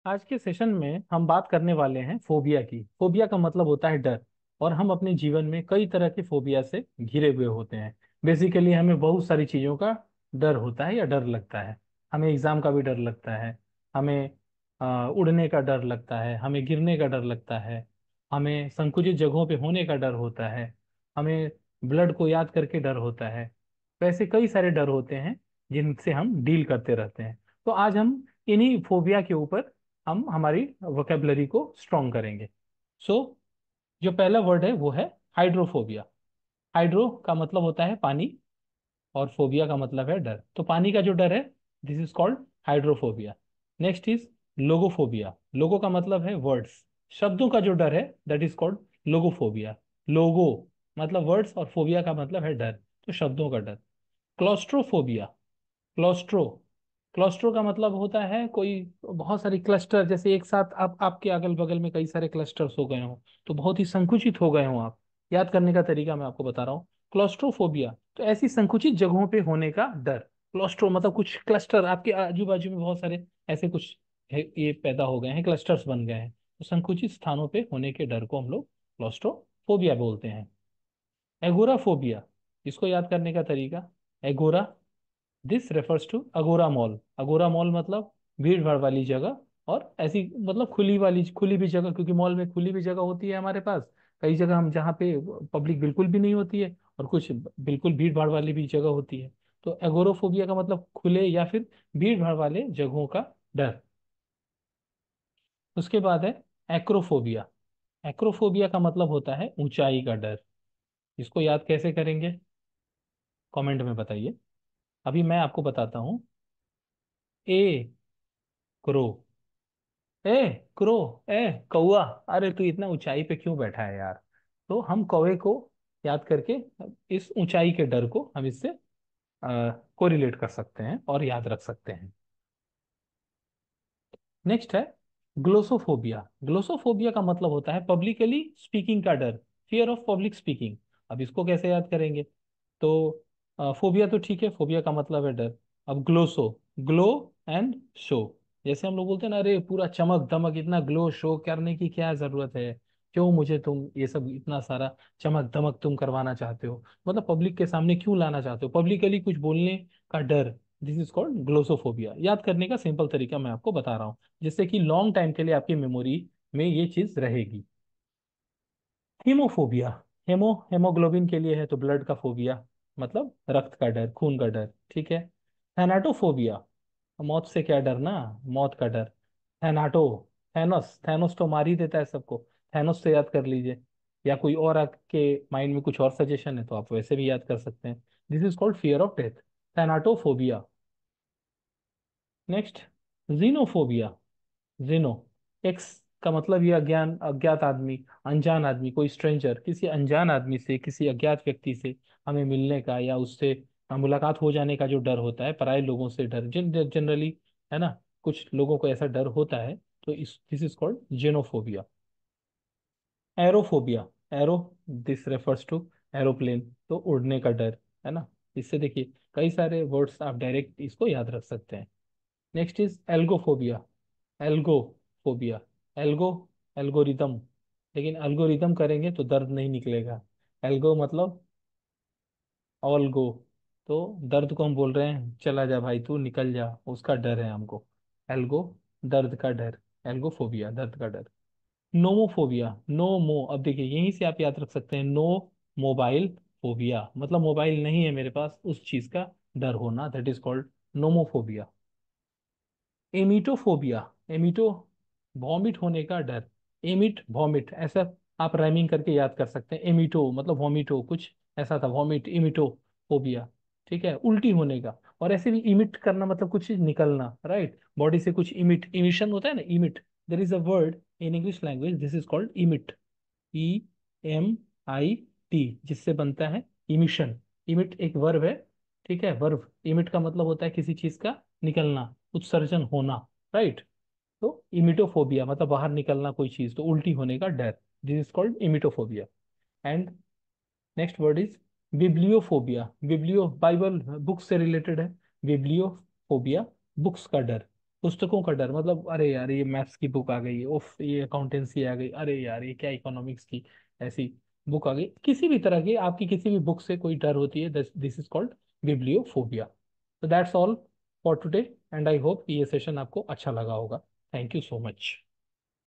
आज के सेशन में हम बात करने वाले हैं फोबिया की। फोबिया का मतलब होता है डर। और हम अपने जीवन में कई तरह के फोबिया से घिरे हुए होते हैं। बेसिकली हमें बहुत सारी चीज़ों का डर होता है या डर लगता है। हमें एग्जाम का भी डर लगता है। हमें उड़ने का डर लगता है। हमें गिरने का डर लगता है। हमें संकुचित जगहों पे होने का डर होता है। हमें ब्लड को याद करके डर होता है। वैसे कई सारे डर होते हैं जिनसे हम डील करते रहते हैं। तो आज हम इन्हीं फोबिया के ऊपर हम हमारी वोकेबलरी को स्ट्रॉन्ग करेंगे। सो जो पहला वर्ड है वो है हाइड्रोफोबिया। हाइड्रो का मतलब होता है पानी और फोबिया का मतलब है डर। तो पानी का जो डर है this is called hydrophobia. Next is logophobia. Logo का मतलब है वर्ड्स। शब्दों का जो डर है that is called logophobia. Logo मतलब वर्ड्स और फोबिया का मतलब है डर। तो शब्दों का डर। क्लॉस्ट्रोफोबिया। क्लॉस्ट्रो क्लॉस्ट्रो का मतलब होता है कोई बहुत सारी क्लस्टर, जैसे एक साथ आप आपके अगल बगल में कई सारे क्लस्टर्स हो गए हों तो बहुत ही संकुचित हो गए हों आप। याद करने का तरीका मैं आपको बता रहा हूँ। क्लॉस्ट्रोफोबिया तो ऐसी संकुचित जगहों पे होने का डर। क्लॉस्ट्रो मतलब कुछ क्लस्टर आपके आजू बाजू में बहुत सारे ऐसे कुछ ये पैदा हो गए हैं, क्लस्टर्स बन गए हैं। तो संकुचित स्थानों पे होने के डर को हम लोग क्लॉस्ट्रोफोबिया बोलते हैं। एगोराफोबिया, इसको याद करने का तरीका। एगोरा, दिस रेफर्स टू अगोरा मॉल। अगोरा मॉल मतलब भीड़ भाड़ वाली जगह। और ऐसी मतलब खुली भी जगह, क्योंकि मॉल में खुली भी जगह होती है हमारे पास। कई जगह हम जहाँ पे पब्लिक बिल्कुल भी नहीं होती है और कुछ बिल्कुल भीड़ भाड़ वाली भी जगह होती है। तो एगोरोफोबिया का मतलब खुले या फिर भीड़ भाड़ वाले जगहों का डर। उसके बाद है एक्रोफोबिया। एक्रोफोबिया का मतलब होता है ऊंचाई का डर। इसको याद कैसे करेंगे, कमेंट में बताइए। अभी मैं आपको बताता हूँ। ए क्रो। ए क्रो। ए कौआ। अरे तू इतना ऊंचाई पे क्यों बैठा है यार। तो हम कौवे को याद करके इस ऊंचाई के डर को हम इससे कोरिलेट कर सकते हैं और याद रख सकते हैं। नेक्स्ट है ग्लोसोफोबिया। ग्लोसोफोबिया का मतलब होता है पब्लिकली स्पीकिंग का डर। Fear of public speaking. अब इसको कैसे याद करेंगे। तो फोबिया तो ठीक है, फोबिया का मतलब है डर। अब ग्लोसो, ग्लो एंड शो। जैसे हम लोग बोलते हैं ना, अरे पूरा चमक दमक इतना ग्लो शो करने की क्या जरूरत है। क्यों मुझे तुम ये सब इतना सारा चमक दमक तुम करवाना चाहते हो, मतलब पब्लिक के सामने क्यों लाना चाहते हो, पब्लिकली कुछ बोलने का डर। This is called glossophobia. याद करने का सिंपल तरीका मैं आपको बता रहा हूँ जिससे कि लॉन्ग टाइम के लिए आपकी मेमोरी में ये चीज रहेगी। हीमोफोबिया। हेमोग्लोबिन के लिए है तो ब्लड का फोबिया, मतलब रक्त का डर, खून का डर। ठीक है। थैनाटोफोबिया, मौत से क्या डरना, मौत का डर। थैनाटो, थैनोस, थैनोस तो मार ही देता है सबको। थैनोस से याद कर लीजिए। या कोई और आपके माइंड में कुछ और सजेशन है तो आप वैसे भी याद कर सकते हैं। This is called fear of death, thanatophobia. Next genophobia. Geno, X का मतलब ये अज्ञान, अज्ञात आदमी, अनजान आदमी, कोई स्ट्रेंजर, किसी अनजान आदमी से, किसी अज्ञात व्यक्ति से हमें मिलने का या उससे मुलाकात हो जाने का जो डर होता है, पराये लोगों से डर जनरली, है ना। कुछ लोगों को ऐसा डर होता है। तो इस this is called xenophobia. Aerophobia. Aero, this refers to aeroplane, तो उड़ने का डर, है ना। इससे देखिए कई सारे वर्ड्स आप डायरेक्ट इसको याद रख सकते हैं। Next is algophobia. Algophobia, algo, algorithm. लेकिन एल्गोरिदम करेंगे तो दर्द नहीं निकलेगा। एल्गो मतलब ऑल गो। तो दर्द को हम बोल रहे हैं चला जा भाई तू निकल जा, उसका डर है हमको। एल्गो, दर्द का डर। एल्गोफोबिया, दर्द का डर। नोमोफोबिया, नो मो, अब देखिए यहीं से आप याद रख सकते हैं। नो मोबाइल फोबिया, मतलब मोबाइल नहीं है मेरे पास, उस चीज का डर होना, that is called nomophobia. Emetophobia. Emeto, vomit होने का डर। एमिट वॉमिट ऐसा आप राइमिंग करके याद कर सकते हैं। एमिटो मतलब वॉमिटो, कुछ ऐसा था, वॉमिट इमिटो फोबिया। ठीक है, उल्टी होने का। और ऐसे भी इमिट करना मतलब कुछ चीज निकलना, राइट, बॉडी से कुछ इमिट, इमिशन होता है ना, emit. There is a word in English language, this is called emit. EMIT, जिससे बनता है इमिशन। इमिट एक वर्ब है। ठीक है, वर्ब। इमिट का मतलब होता है किसी चीज का निकलना, उत्सर्जन होना, राइट। तो इमिटोफोबिया मतलब बाहर निकलना कोई चीज, तो उल्टी होने का डर। This is called emetophobia. And next word is bibliophobia. Biblio bible book से रिलेटेड है। बिब्लियोफोबिया, बुक्स का डर। पुस्तकों का डर मतलब, अरे यार ये मैथ्स की बुक आ गई, उफ ये अकाउंटेंसी आ गई, अरे यार ये क्या इकोनॉमिक्स की ऐसी बुक आ गई, किसी भी तरह की आपकी किसी भी बुक से कोई डर होती है, दिस इज कॉल्ड बिब्लियोफोबिया। तो that's all for today, and I hope ये सेशन आपको अच्छा लगा होगा। Thank you so much.